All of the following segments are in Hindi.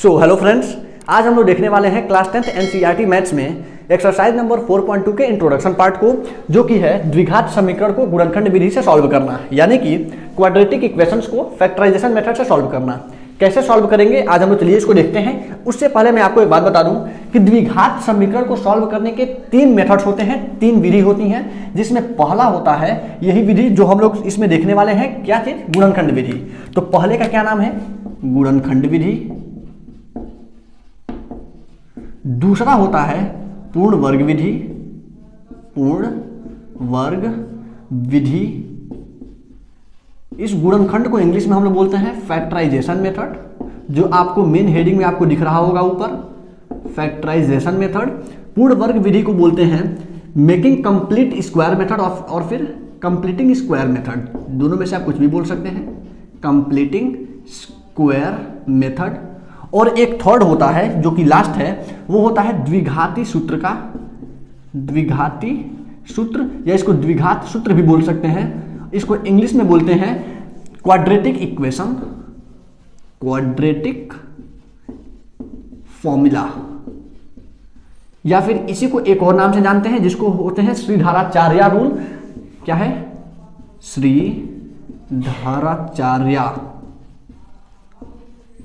सो हेलो फ्रेंड्स, आज हम लोग देखने वाले हैं क्लास 10th एनसीईआरटी मैथ्स में एक्सरसाइज नंबर 4.2 के इंट्रोडक्शन पार्ट को, जो कि है द्विघात समीकरण को गुणनखंड विधि से सॉल्व करना, यानी कि क्वाड्रेटिक इक्वेशंस को फैक्टराइजेशन मेथड से सॉल्व करना। कैसे सॉल्व करेंगे आज हम लोग चलिए इसको देखते हैं। उससे पहले मैं आपको एक बात बता दूं कि द्विघात समीकरण को सॉल्व करने के 3 मेथड्स होते हैं, 3 विधि होती हैं, जिसमें पहला होता है यही विधि जो हम लोग इसमें देखने वाले हैं, क्या चीज, गुणनखंड विधि। तो पहले का क्या नाम है, गुणनखंड विधि। दूसरा होता है पूर्ण वर्ग विधि, पूर्ण वर्ग विधि। इस गुणनखंड को इंग्लिश में हम लोग बोलते हैं फैक्टराइजेशन मेथड, जो आपको मेन हेडिंग में आपको दिख रहा होगा ऊपर, फैक्टराइजेशन मेथड। पूर्ण वर्ग विधि को बोलते हैं मेकिंग कंप्लीट स्क्वायर मेथड और फिर कंप्लीटिंग स्क्वायर मेथड। दोनों में से आप कुछ भी बोल सकते हैं, कंप्लीटिंग स्क्वायर मेथड। और एक थर्ड होता है जो कि लास्ट है, वो होता है द्विघाती सूत्र का, द्विघाती सूत्र, या इसको द्विघात सूत्र भी बोल सकते हैं। इसको इंग्लिश में बोलते हैं क्वाड्रेटिक इक्वेशन, क्वाड्रेटिक फॉर्मूला, या फिर इसी को एक और नाम से जानते हैं जिसको होते हैं श्रीधराचार्य रूल। क्या है, श्रीधराचार्य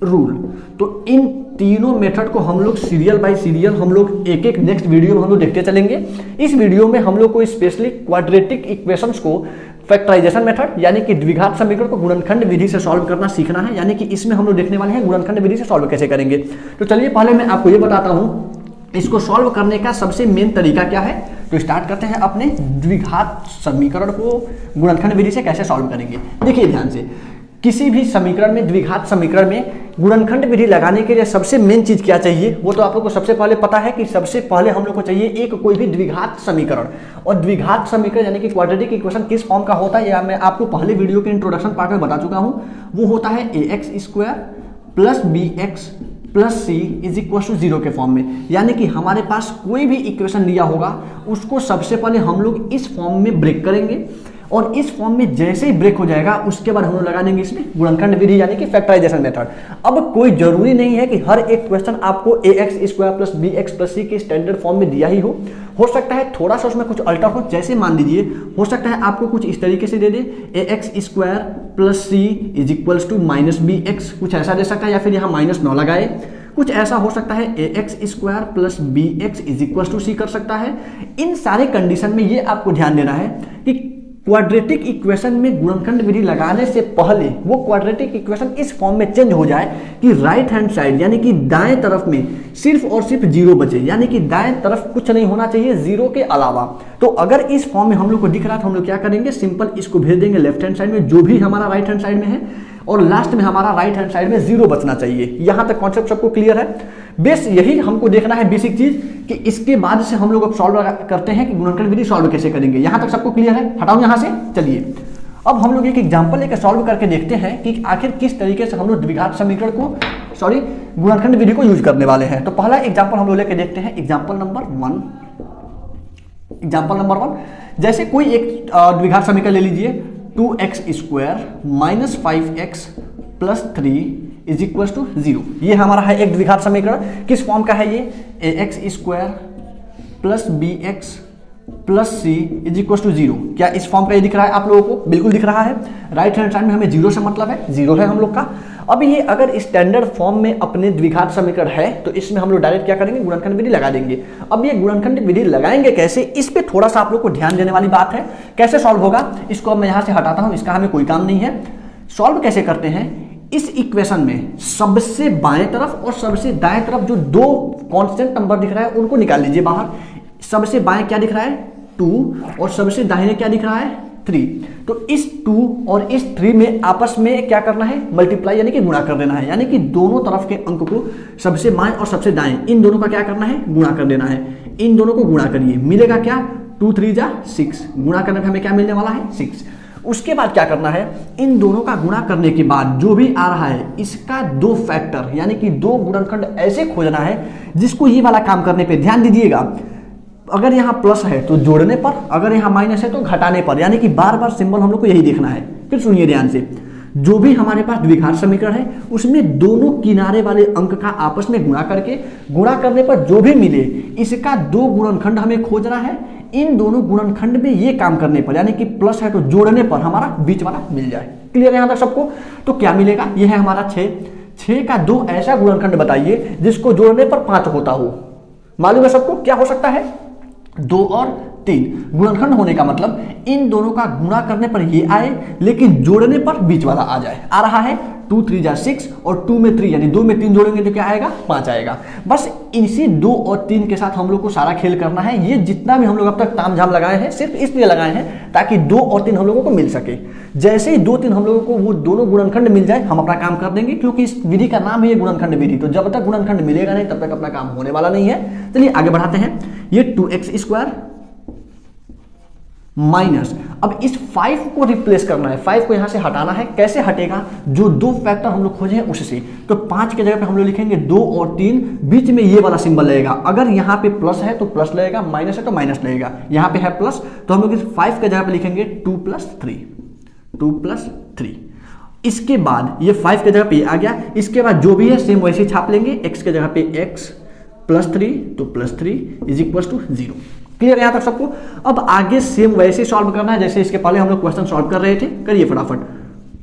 रूल। तो इन तीनों मेथड को हम लोग सीरियल बाय सीरियल हम लोग एक एक नेक्स्ट वीडियो में हम लोग देखते चलेंगे। इस वीडियो में हम लोग को स्पेशली क्वाड्रेटिक इक्वेशंस को फैक्टराइजेशन मेथड यानी कि द्विघात समीकरण को गुणनखंड विधि से सॉल्व करना सीखना है, यानी कि इसमें हम लोग देखने वाले हैं गुणनखंड विधि से सॉल्व कैसे करेंगे। तो चलिए पहले मैं आपको ये बताता हूं इसको सॉल्व करने का सबसे मेन तरीका क्या है। तो स्टार्ट करते हैं अपने द्विघात समीकरण को गुणनखंड विधि से कैसे सॉल्व करेंगे। देखिए ध्यान से, किसी भी समीकरण में, द्विघात समीकरण में गुणनखंड विधि लगाने के लिए सबसे मेन चीज क्या चाहिए, वो तो आप लोग को सबसे पहले पता है कि सबसे पहले हम लोग को चाहिए एक कोई भी द्विघात समीकरण। और द्विघात समीकरण यानी कि क्वाड्रेटिक इक्वेशन किस फॉर्म का होता है, या मैं आपको पहले वीडियो के इंट्रोडक्शन पार्ट में बता चुका हूं। वो होता है ax square plus bx plus c is equal to 0 के फॉर्म में। यानी कि हमारे पास कोई भी इक्वेशन लिया होगा उसको सबसे पहले हम लोग इस फॉर्म में ब्रेक करेंगे, और इस फॉर्म में जैसे ही ब्रेक हो जाएगा उसके बाद हम लोग लगा देंगे इसमें गुणनखंड विधि यानी कि फैक्टराइजेशन मेथड। अब कोई जरूरी नहीं है कि हर एक क्वेश्चन आपको ax square plus bx plus c के स्टैंडर्ड फॉर्म में दिया ही हो सकता है थोड़ा सा उसमें कुछ अल्टर हो। जैसे मान लीजिए, हो सकता है आपको कुछ इस तरीके से दे दे ax square plus c is equals to minus bx, कुछ ऐसा दे सकता है, या फिर यहाँ -9 लगाए। कुछ ऐसा हो सकता है ax square plus bx is equals to c कर सकता है। इन सारे कंडीशन में ये आपको ध्यान देना है कि क्वाड्रेटिक इक्वेशन में गुणनखंड विधि लगाने से पहले वो क्वाड्रेटिक इक्वेशन इस फॉर्म में चेंज हो जाए कि राइट हैंड साइड यानी कि दाएं तरफ में सिर्फ और सिर्फ 0 बचे, यानी कि दाएं तरफ कुछ नहीं होना चाहिए 0 के अलावा। तो अगर इस फॉर्म में हम लोग को दिख रहा है तो हम लोग क्या करेंगे, सिंपल इसको भेज देंगे लेफ्ट हैंड साइड में, जो भी हमारा राइट हैंड साइड में है, और लास्ट में हमारा राइट हैंड साइड में 0 बचना चाहिए। यहां तक कॉन्सेप्ट सबको क्लियर है। बेस यही हमको देखना है बेसिक चीज, कि इसके बाद से हम लोग अब सॉल्व करते हैं कि गुणनखंड विधि सॉल्व कैसे करेंगे। यहां तक सबको क्लियर है, हटाओ यहां से। चलिए अब हम लोग एक एग्जांपल लेकर सॉल्व करके देखते हैं कि आखिर किस तरीके से हम लोग द्विघात समीकरण को गुणनखंड विधि को यूज करने वाले हैं। तो पहला एग्जांपल हम लोग लेके देखते हैं, एग्जांपल नंबर 1। एग्जांपल नंबर 1, जैसे कोई एक द्विघात समीकरण ले लीजिए, 2x square minus 5x plus 3 is equal to 0। ये हमारा है एक द्विघात समीकरण। किस फॉर्म का है ये, ax square plus bx plus c is equal to 0। क्या इस फॉर्म का ये दिख रहा है आप लोगों को? बिल्कुल दिख रहा है। राइट हैंड साइड में हमें 0 से मतलब है, 0 है हम लोग का। अब ये अगर स्टैंडर्ड फॉर्म में अपने द्विघात समीकरण है तो इसमें हम लोग डायरेक्ट क्या करेंगे, गुणनखंड विधि लगा देंगे। अब ये गुणनखंड विधि लगाएंगे कैसे, इस पे थोड़ा सा आप लोग को ध्यान देने वाली बात है। कैसे सॉल्व होगा, इसको अब मैं यहां से हटाता हूं, इसका हमें कोई काम नहीं है। सॉल्व कैसे करते हैं, इस इक्वेशन में सबसे बाएं तरफ और सबसे दाएं तरफ जो 2 कांस्टेंट नंबर दिख रहा है उनको निकाल लीजिए बाहर। सबसे बाएं क्या दिख रहा है, 2, और सबसे दाहिने क्या दिख रहा है, 3। तो इस 2 और इस 3 में आपस में क्या करना है, मल्टीप्लाई यानी कि गुणा कर देना है। यानी कि दोनों तरफ के अंक को, सबसे बाएं और सबसे दाएं, इन दोनों का क्या करना है, गुणा कर देना है। इन दोनों को गुणा करिए, मिलेगा क्या, 2 3 जा 6। गुणा करने पर हमें क्या मिलने वाला है, 6। उसके बाद क्या करना है, इन दोनों का गुणा करने के बाद जो भी आ रहा है इसका 2 फैक्टर यानी कि 2 गुणनखंड ऐसे खोजना है जिसको ये वाला काम करने पे ध्यान दीजिएगा। अगर यहाँ प्लस है तो जोड़ने पर, अगर यहाँ माइनस है तो घटाने पर, यानी कि बार बार सिंबल हम लोग को यही देखना है। फिर सुनिए ध्यान से, जो भी हमारे पास द्विघात समीकरण है उसमें दोनों किनारे वाले अंक का आपस में गुणा करने पर जो भी मिले इसका दो गुणनखंड हमें खोजना है। इन दोनों गुणनखंड में ये काम करने पर, यानी कि प्लस है तो जोड़ने पर हमारा बीच वाला मिल जाए। क्लियर है यहां तक सबको? तो क्या मिलेगा, ये है हमारा 6 का दो ऐसा गुणनखंड बताइए जिसको जोड़ने पर 5 होता हो। मालूम है सबको क्या हो सकता है? 2 और 3 गुणनखंड होने का मतलब इन दोनों का गुणा करने पर ये आए लेकिन जोड़ने पर बीच वाला आ जाए। आ रहा है 2 3 जा 6 और 2 में 3 यानी 2 में 3 जोड़ेंगे तो क्या आएगा? 5 आएगा। बस इसी 2 और 3 के साथ हम लोग को सारा खेल करना है। ये जितना भी हम लोग अब तक तामझाम लगाए हैं सिर्फ इसलिए लगाए हैं ताकि 2 और 3 हम लोगों को मिल सके। जैसे ही 2 3 हम लोगों को वो दोनों गुणनखंड मिल जाए हम अपना काम कर देंगे, क्योंकि इस विधि का नाम है ये गुणनखंड विधि। तो जब तक गुणनखंड मिलेगा नहीं तब तक अपना काम होने वाला नहीं है। चलिए आगे बढ़ाते हैं। ये 2x² माइनस, अब इस 5 को रिप्लेस करना है, 5 को यहां से हटाना है। कैसे हटेगा? जो दो फैक्टर हम लोग खोजे हैं उससे। तो 5 के जगह पे हम लोग लिखेंगे 2 और 3, बीच में ये वाला सिंबल लगेगा। अगर यहां पे प्लस है तो प्लस लगेगा, माइनस है तो माइनस लगेगा। यहां पे है प्लस तो हम लोग इस 5 के जगह पे लिखेंगे 2 + 3। इसके बाद ये 5 के जगह पे आ गया। इसके बाद जो भी है सेम वैसे छाप लेंगे। x के जगह पे x +3 तो +3 = 0। क्लियर यहां तक सबको? अब आगे सेम वैसे सॉल्व करना है जैसे इसके पहले हम लोग क्वेश्चन सॉल्व कर रहे थे। करिए फटाफट।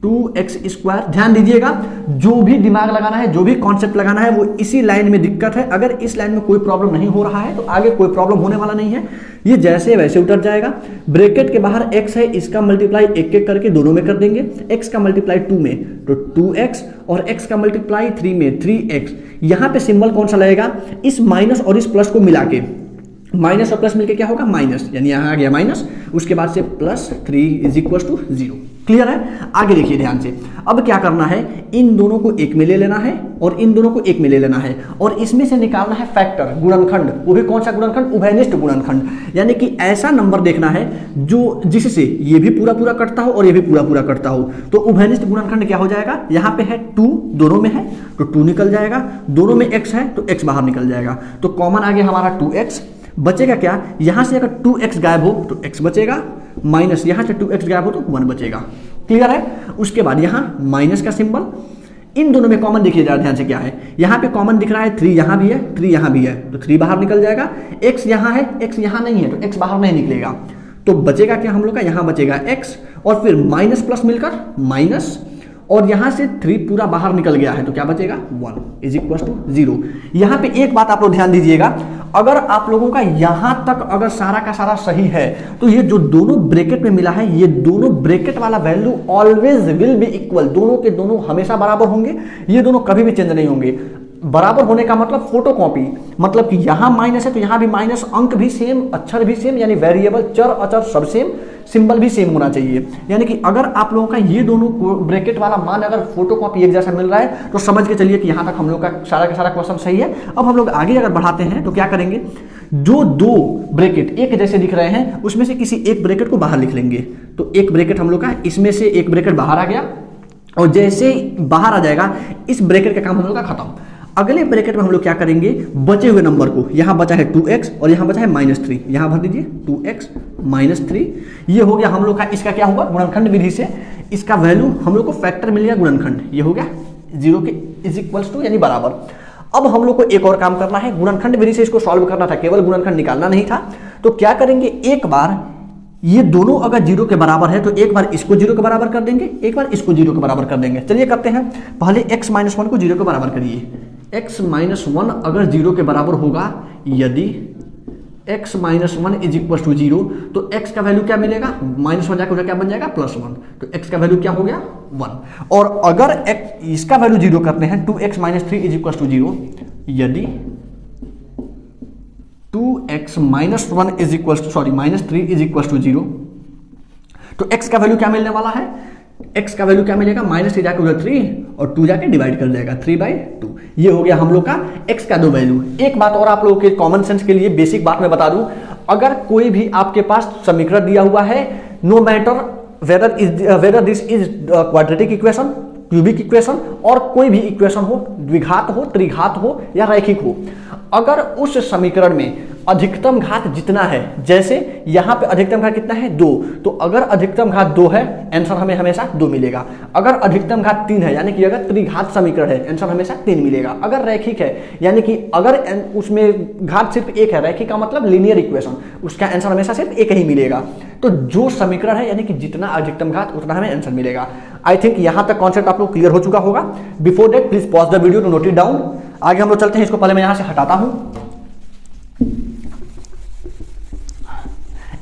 2x², ध्यान दीजिएगा जो भी दिमाग लगाना है, जो भी कॉन्सेप्ट लगाना है वो इसी लाइन में दिक्कत है। अगर इस लाइन में कोई प्रॉब्लम नहीं हो रहा है तो आगे कोई प्रॉब्लम होने वाला नहीं है। ये जैसे वैसे उतर जाएगा। ब्रैकेट के बाहर x है, इसका मल्टीप्लाई एक एक करके दोनों में कर देंगे। x का मल्टीप्लाई 2 में तो 2x और x का मल्टीप्लाई 3 में 3x। यहां पे सिंबल कौन सा लगेगा? इस माइनस और इस प्लस को मिला के, माइनस और प्लस मिलके क्या होगा? माइनस, यानी यहां आ गया माइनस। उसके बाद से +3 = 0। क्लियर है? आगे देखिए ध्यान से। अब क्या करना है, इन दोनों को एक में ले लेना है और इन दोनों को एक में ले लेना है और इसमें से निकालना है फैक्टर, गुणनखंड। वो भी कौन सा गुणनखंड? उभयनिष्ठ गुणनखंड। यानी कि ऐसा नंबर देखना है जो जिससे ये भी पूरा पूरा कटता हो और ये भी पूरा पूरा कटता हो। तो उभयनिष्ठ गुणनखंड क्या हो जाएगा? यहाँ पे है 2, दोनों में है तो 2 निकल जाएगा। दोनों में x है तो x बाहर निकल जाएगा। तो कॉमन आ गया हमारा 2x। बचेगा क्या? यहां से अगर 2x गायब हो तो x बचेगा, माइनस यहां से 2x गायब हो तो 1 बचेगा। क्लियर है? उसके बाद यहां माइनस का सिंबल। इन दोनों में कॉमन देखिए जरा ध्यान से क्या है। यहां पे कॉमन दिख रहा है 3 यहां भी है, 3 यहां भी है तो 3 बाहर निकल जाएगा। x यहां है, x यहां नहीं है तो x बाहर नहीं निकलेगा। तो बचेगा क्या हम लोग का? यहां बचेगा x और फिर माइनस प्लस मिलकर माइनस और यहां से 3 पूरा बाहर निकल गया है तो क्या बचेगा? 1 = 0। यहां पे एक बात आप लोग ध्यान दीजिएगा, अगर आप लोगों का यहां तक अगर सारा का सारा सही है तो ये जो दोनों ब्रैकेट में मिला है ये दोनों ब्रैकेट वाला value always will be equal, दोनों के दोनों हमेशा बराबर होंगे। ये दोनों कभी भी चेंज नहीं होंगे। बराबर होने का मतलब फोटोकॉपी, मतलब कि यहां माइनस है तो यहां भी माइनस, अंक भी सेम, अक्षर भी सेम, यानी वेरिएबल चर अचर सब सेम, सिंबल भी सेम होना चाहिए। यानी कि अगर आप लोगों का ये दोनों ब्रैकेट वाला मान अगर फोटोकॉपी एक जैसा मिल रहा है तो समझ के चलिए कि यहां तक हम लोग का सारा क्वेश्चन सही है। अब हम लोग आगे अगर बढ़ाते हैं तो क्या करेंगे, जो दो ब्रैकेट एक जैसे दिख रहे हैं उसमें से किसी एक ब्रैकेट को बाहर लिख लेंगे। तो एक ब्रैकेट हम लोग का, इसमें से एक ब्रैकेट बाहर आ गया और जैसे बाहर आ जाएगा इस ब्रैकेट का काम हम लोग का खत्म। अगले ब्रैकेट में हम लोग क्या करेंगे, बचे हुए नंबर को, यहां बचा है 2x और यहां बचा है -3, यहां भर दीजिए 2x -3। ये हो गया हम लोग का, इसका क्या हुआ, गुणनखंड विधि से इसका वैल्यू हम लोग को फैक्टर मिल गया गुणनखंड, ये हो गया 0 के = यानी बराबर। अब हम लोग को एक और काम करना है, गुणनखंड विधि से इसको सॉल्व करना था, केवल गुणनखंड निकालना नहीं था। तो क्या करेंगे, एक बार ये दोनों अगर 0 के बराबर है तो एक बार इसको 0 के बराबर कर देंगे, एक बार इसको 0 के बराबर कर देंगे। चलिए करते हैं, पहले x - 1 को 0 के बराबर करिए। x - 1 अगर 0 के बराबर होगा, यदि x - 1 = 0 तो x का वैल्यू क्या मिलेगा, -1 जाकर क्या बन जाएगा +1, तो x का वैल्यू क्या हो गया 1। और अगर इसका वैल्यू 0 करते हैं 2x - 3 = 0, यदि 2x - 1 -3 = 0 तो x का वैल्यू क्या मिलने वाला है, x का वैल्यू क्या मिलेगा, -3 जाकर उधर 3 और 2 जाके डिवाइड कर जाएगा 3/2। ये हो गया हम लोग का x का दो वैल्यू। एक बात और आप लोगों के कॉमन सेंस के लिए बेसिक बात मैं बता दूं, अगर कोई भी आपके पास समीकरण दिया हुआ है, no matter whether this is quadratic equation, cubic equation और कोई भी इक्वेशन हो, द्विघात हो, त्रिघात हो या रैखिक हो, अगर उस समीकरण में अधिकतम घात जितना है, जैसे यहाँ पे अधिकतम घात कितना है 2, तो अगर अधिकतम घात 2 है आंसर हमें हमेशा 2 मिलेगा। अगर अधिकतम घात 3 है यानी कि अगर त्रिघात समीकरण है आंसर हमेशा 3 मिलेगा। अगर रैखिक है यानी कि अगर उसमें घात सिर्फ 1 है, रैखिक का मतलब लीनियर इक्वेशन, उसका आंसर हमेशा सिर्फ 1 ही मिलेगा। तो जो समीकरण है यानी कि जितना अधिकतम घात उतना हमें आंसर मिलेगा। आई थिंक यहां तक कॉन्सेप्ट आप लोग क्लियर हो चुका होगा। Before that please pause the video to note it down. आगे हम लोग चलते हैं, इसको पहले मैं यहां से हटाता हूं।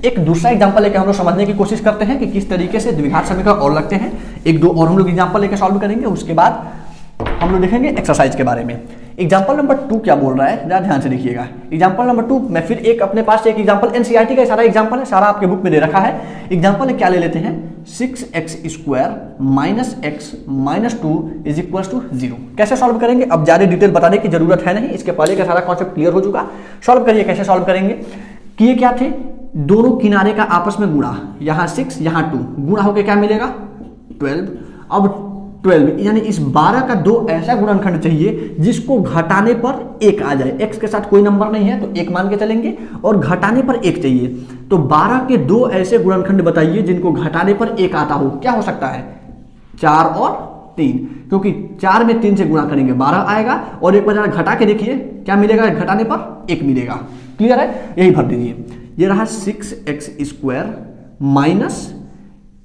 एक दूसरा एग्जांपल लेकर हम लोग समझने की कोशिश करते हैं कि किस तरीके से द्विघात समीकरण और लगते हैं। एक दो और हम लोग एग्जांपल लेकर सॉल्व करेंगे, उसके बाद हम लोग देखेंगे एक्सरसाइज के बारे में। एग्जांपल नंबर 2 क्या बोल रहा है, जरा ध्यान से देखिएगा। एग्जांपल नंबर 2 मैं फिर एक अपने पास एक एग्जांपल, एनसीईआरटी का सारा एग्जांपल है, सारा आपके बुक में दे रखा है। एग्जांपल क्या ले लेते हैं, 6x² minus x minus 2 is equal to 0। कैसे सॉल्व करेंगे, अब ज्यादा डिटेल बताने की जरूरत है नहीं, इसके पहले का सारा कॉन्सेप्ट क्लियर हो चुका। सॉल्व करिए, कैसे सॉल्व करेंगे। किए क्या थे, दोनों किनारे का आपस में गुणा, यहाँ 6 यहाँ 2, गुणा होकर क्या मिलेगा 12। अब 12 यानी इस 12 का 2 ऐसा गुणनखंड चाहिए जिसको घटाने पर 1 आ जाए। x के साथ कोई नंबर नहीं है तो 1 मान के चलेंगे, और घटाने पर 1 चाहिए। तो 12 के 2 ऐसे गुणनखंड बताइए जिनको घटाने पर 1 आता हो। क्या हो सकता है, 4 और 3, क्योंकि 4 में 3 से गुणा करेंगे 12 आएगा, और एक बार घटा के देखिए क्या मिलेगा, घटाने पर 1 मिलेगा। क्लियर है, यही भर दीजिए। ये रहा 6x² माइनस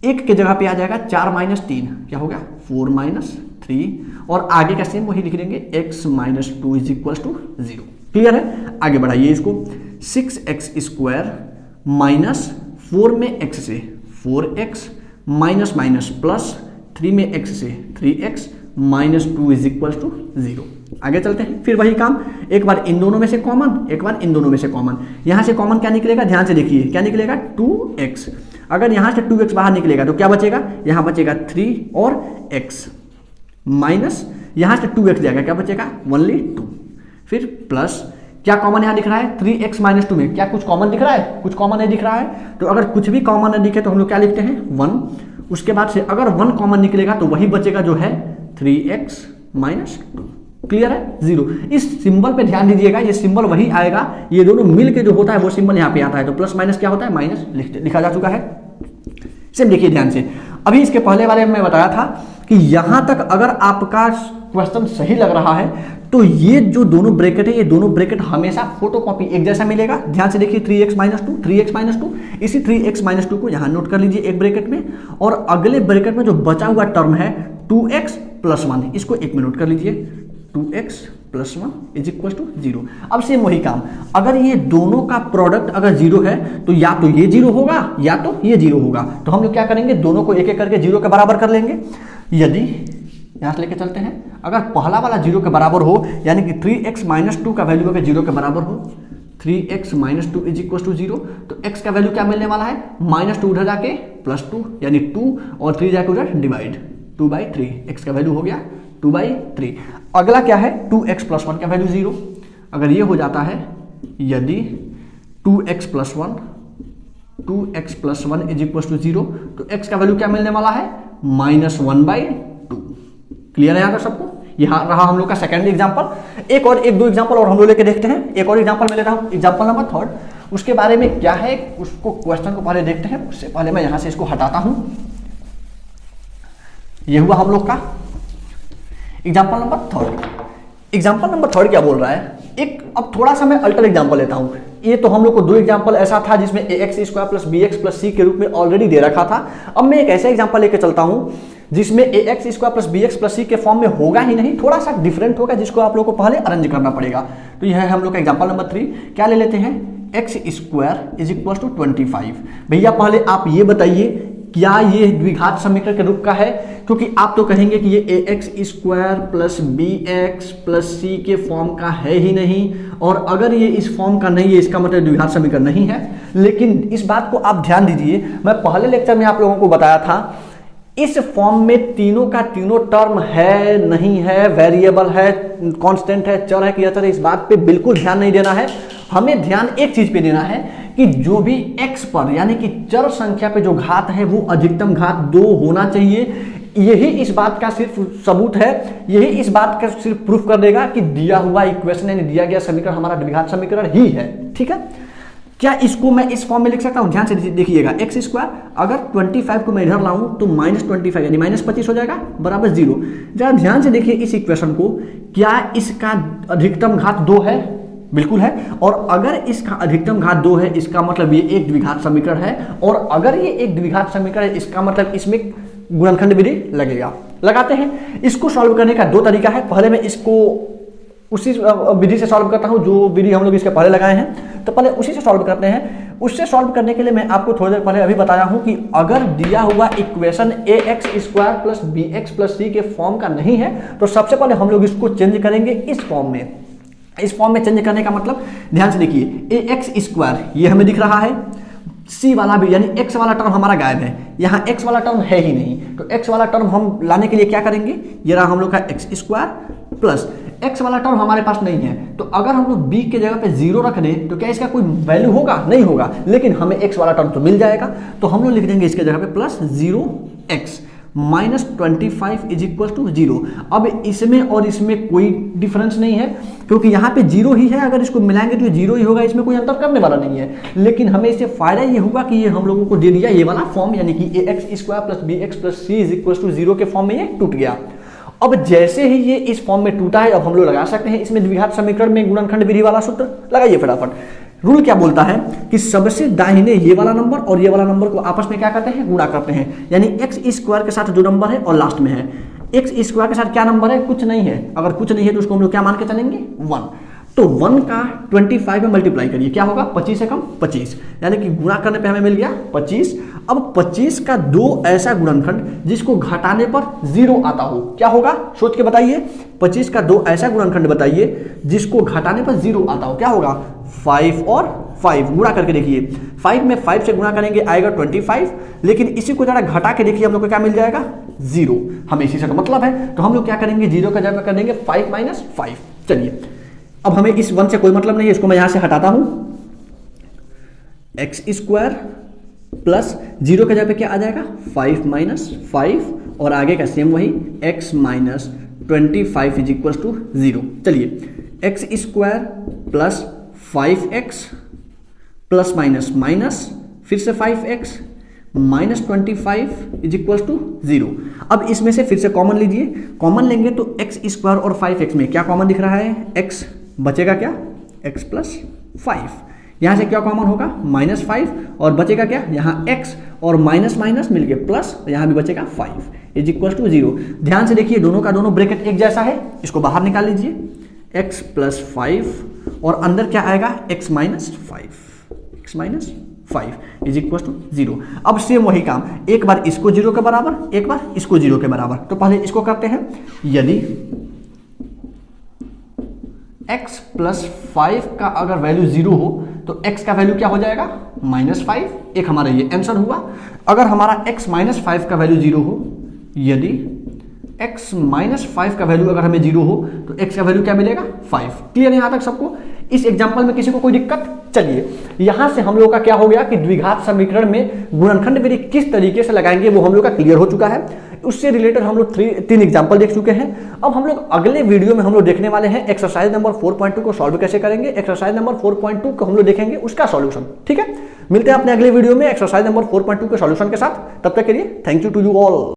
1 के जगह पे आ जाएगा 4 माइनस 3, क्या हो गया 4 माइनस 3, और आगे का सेम वही लिख देंगे x minus 2 is equal to 0। Clear है, आगे बढ़ाइए इसको। 6x² माइनस 4 में x से 4x माइनस माइनस प्लस 3 में x से 3x minus 2 is equal to 0। आगे चलते हैं, फिर वही काम, एक बार इन दोनों में से कॉमन, एक बार इन दोनों में से कॉमन। यहां से कॉमन क्या निकलेगा, ध्यान से देखिए, क्या निकलेगा 2x। अगर यहां से 2x बाहर निकलेगा तो क्या बचेगा, यहां बचेगा 3 और x माइनस यहां से 2x जाएगा, क्या बचेगा ओनली 2। फिर प्लस क्या कॉमन यहां दिख रहा है, 3x माइनस 2 में क्या कुछ कॉमन दिख रहा है, कुछ कॉमन नहीं दिख रहा है। तो अगर कुछ भी कॉमन नहीं दिखे तो हम लोग क्या लिखते हैं 1। उसके बाद से अगर 1 कॉमन निकलेगा तो वही बचेगा जो है 3x माइनस 2। क्लियर है, 0। इस सिंबल पे ध्यान दीजिएगा, ये सिंबल वही आएगा, ये दोनों मिल के जो होता है वो सिंबल यहाँ पे आता है। तो प्लस माइनस क्या होता है, माइनस लिखा जा चुका है। सेम देखिए ध्यान से। अभी इसके पहले वाले में बताया था कि यहां तक अगर आपका क्वेश्चन सही लग रहा है तो ये जो दोनों ब्रैकेट है, ये दोनों ब्रैकेट हमेशा फोटोकॉपी एक जैसा मिलेगा। ध्यान से देखिए, 3x माइनस 2, 3x माइनस 2, इसी 3x माइनस 2 को यहां नोट कर लीजिए एक ब्रैकेट में, और अगले ब्रैकेट में जो बचा हुआ टर्म है 2x प्लस 1, इसको एक में नोट कर लीजिए, 2x plus 1 is equal to 0। अब सेम वही काम, अगर ये दोनों का प्रोडक्ट अगर 0 है तो या तो ये 0 होगा या तो ये 0 होगा। तो हम लोग क्या करेंगे, दोनों को एक एक करके 0 के बराबर कर लेंगे। यदि यहां से लेके चलते हैं, अगर पहला वाला 0 के बराबर हो यानी कि 3x माइनस 2 का वैल्यू अगर 0 के बराबर हो, 3x minus 2 is equal to 0, तो x का वैल्यू क्या मिलने वाला है, माइनस 2 उधर जाके प्लस 2 यानी 2, और 3 जाके उधर डिवाइड, 2/3, x का वैल्यू हो गया 2/3। अगला क्या है, 2x प्लस 1 का वैल्यू 0। अगर ये हो जाता है, यदि 2x plus 1 is equal to 0, तो x का वैल्यू क्या मिलने वाला है, माइनस 1/2। क्लियर है यहाँ तक सबको। यहाँ रहा हम लोग का सेकेंड एग्जाम्पल। एक दो एग्जाम्पल और हम लोग लेके देखते हैं। एक और एग्जाम्पल मैं ले रहा हूँ, एग्जाम्पल नंबर 3। उसके बारे में क्या है, उसको क्वेश्चन को पहले देखते हैं। उससे पहले मैं यहाँ से इसको हटाता हूँ। ये हुआ हम लोग का एग्जाम्पल नंबर 3। एग्जाम्पल नंबर 3 क्या बोल रहा है, अब थोड़ा सा मैं अल्टर एग्जाम्पल लेता हूँ। ये तो हम लोग को 2 एग्जाम्पल ऐसा था जिसमें ax² plus bx plus c के रूप में ऑलरेडी दे रखा था। अब मैं एक ऐसा एग्जाम्पल लेके चलता हूँ जिसमें ax² plus bx plus c के फॉर्म में होगा ही नहीं, थोड़ा सा डिफरेंट होगा, जिसको आप लोग को पहले अरेंज करना पड़ेगा। तो यह है हम लोग का एग्जाम्पल नंबर 3। क्या ले लेते हैं, x² इज इक्वल टू 25। भैया पहले आप ये बताइए क्या ये द्विघात समीकरण के रूप का है, क्योंकि आप तो कहेंगे कि ये ax² plus bx plus c के फॉर्म का है ही नहीं, और अगर ये इस फॉर्म का नहीं है इसका मतलब द्विघात समीकरण नहीं है। लेकिन इस बात को आप ध्यान दीजिए, मैं पहले लेक्चर में आप लोगों को बताया था इस फॉर्म में तीनों का तीनों टर्म है नहीं है, वेरिएबल है, कांस्टेंट है, चर है कि अचर है, इस बात पे बिल्कुल ध्यान नहीं देना है। हमें ध्यान एक चीज पे देना है कि जो भी x पर यानी कि चर संख्या पे जो घात है वो अधिकतम घात 2 होना चाहिए। यही इस बात का सिर्फ सबूत है, यही इस बात का सिर्फ प्रूफ कर देगा कि दिया हुआ इक्वेशन यानी दिया गया समीकरण हमारा द्विघात समीकरण ही है। ठीक है, क्या इसको मैं इस फॉर्म में लिख सकता हूं? ध्यान से देखिएगा, एक्स स्क्वायर अगर 25 को मैं इधर लाऊं तो -25 यानी -25 हो जाएगा बराबर 0। जरा ध्यान से देखिए इस इक्वेशन को, क्या इसका अधिकतम घात 2 है? बिल्कुल है। और अगर इसका अधिकतम घात 2 है इसका मतलब ये एक द्विघात समीकरण है, और अगर ये एक द्विघात समीकरण है इसका मतलब इसमें गुणनखंड विधि लगेगा। लगाते हैं। इसको सॉल्व करने का दो तरीका है। पहले मैं इसको उसी विधि से सॉल्व करता हूं जो विधि हम लोग इसके पहले लगाए हैं, तो पहले उसी से सॉल्व करते हैं। उससे सॉल्व करने के लिए मैं आपको थोड़ी देर पहले अभी बताया हूं कि अगर दिया हुआ equation ax² plus bx plus c के फॉर्म का नहीं है तो सबसे पहले हम लोग इसको चेंज करेंगे इस फॉर्म में। इस फॉर्म में चेंज करने का मतलब ध्यान से देखिए, ax² ये हमें दिख रहा है, c वाला भी यानी x वाला टर्म हमारा गायब है, यहाँ x वाला टर्म है ही नहीं, तो x वाला टर्म हम लाने के लिए क्या करेंगे, ये रहा हम लोग का x² प्लस x वाला टर्म हमारे पास नहीं है, तो अगर हम लोग b के जगह पे 0 रख दें तो क्या इसका कोई वैल्यू होगा? नहीं होगा, लेकिन हमें x वाला टर्म तो मिल जाएगा, तो हम लोग लिख देंगे इसके जगह पे plus 0x -25 is equal to 0। अब इसमें और इसमें कोई डिफरेंस नहीं है क्योंकि यहाँ पे 0 ही है, अगर इसको मिलाएंगे तो ये 0 ही होगा, इसमें कोई अंतर करने वाला नहीं है। लेकिन हमें इससे फायदा ये हुआ कि ये हम लोगों को दे दिया ये वाला फॉर्म, यानी कि ax² plus bx plus c is equal to 0 के फॉर्म में ये टूट गया। अब जैसे ही ये इस फॉर्म में टूटा है, अब हम लोग लगा सकते हैं इसमें द्विघात समीकरण में गुणनखंड विधि वाला सूत्र। लगाइए फटाफट। रूल क्या बोलता है कि सबसे दाहिने ये वाला नंबर और ये वाला नंबर को आपस में क्या करते हैं? गुणा करते हैं, यानी x² के साथ जो नंबर है और लास्ट में है x² के साथ क्या नंबर है? कुछ नहीं है। अगर कुछ नहीं है तो उसको हम लोग क्या मान के चलेंगे? 1। तो 1 का 25 में मल्टीप्लाई करिए, क्या होगा? 25 से कम 25, यानी कि गुणा करने पे हमें मिल गया 25। अब 25 का 2 ऐसा गुणनखंड जिसको घटाने पर 0 आता हो, क्या होगा? सोच के बताइए। 25 का 2 ऐसा गुणनखंड बताइए जिसको घटाने पर 0 आता हो, क्या होगा? 5 और 5 गुणा करके देखिए, 5 में 5 से गुणा करेंगे आएगा 25, लेकिन इसी को जरा घटा के देखिए हम लोग को क्या मिल जाएगा? 0। हमें इसी से तो मतलब है, तो हम लोग क्या करेंगे? 0 का जगह कर देंगे 5 माइनस 5। चलिए, अब हमें इस 1 से कोई मतलब नहीं है, इसको मैं यहां से हटाता हूं। x² प्लस 0 के जगह पे क्या आ जाएगा? 5 माइनस 5 और आगे का सेम वही x minus 25 is equal to 0। चलिए, x² plus 5x plus minus minus फिर से 5x minus 25 is equal to 0। अब इसमें से फिर से कॉमन लीजिए, कॉमन लेंगे तो x² और 5x में क्या कॉमन दिख रहा है? x बचेगा क्या? x plus 5। यहाँ से क्या कॉमन होगा? -5 और बचेगा क्या? यहाँ x और माइनस माइनस मिलके प्लस, यहाँ भी बचेगा 5 इज इक्वल टू 0। ध्यान से देखिए, दोनों का दोनों ब्रैकेट एक जैसा है, इसको बाहर निकाल लीजिए। x प्लस 5 और अंदर क्या आएगा? x minus 5 is equal to 0। अब सेम वही काम, एक बार इसको 0 के बराबर, एक बार इसको 0 के बराबर। तो पहले इसको करते हैं। यदि x प्लस 5 का अगर वैल्यू 0 हो तो x का वैल्यू क्या हो जाएगा? -5। एक हमारा ये आंसर हुआ। अगर हमारा x माइनस 5 का वैल्यू 0 हो, यदि x माइनस 5 का वैल्यू अगर हमें 0 हो तो x का वैल्यू क्या मिलेगा? 5। क्लियर है यहां तक सबको? इस एग्जांपल में किसी को कोई दिक्कत? चलिए, यहां से हम लोग का क्या हो गया कि द्विघात समीकरण में गुणनखंड विधि किस तरीके से लगाएंगे वो हम लोग का क्लियर हो चुका है। उससे रिलेटेड हम लोग 3 एग्जांपल देख चुके हैं। अब हम लोग अगले वीडियो में हम लोग देखने वाले हैं एक्सरसाइज नंबर 4.2 को सॉल्व कैसे करेंगे। एक्सरसाइज नंबर 4.2 को हम लोग देखेंगे उसका सॉल्यूशन। ठीक है, मिलते हैं अपने अगले वीडियो में एक्सरसाइज नंबर 4.2 के सॉल्यूशन के साथ। तब तक के लिए thank you to you all.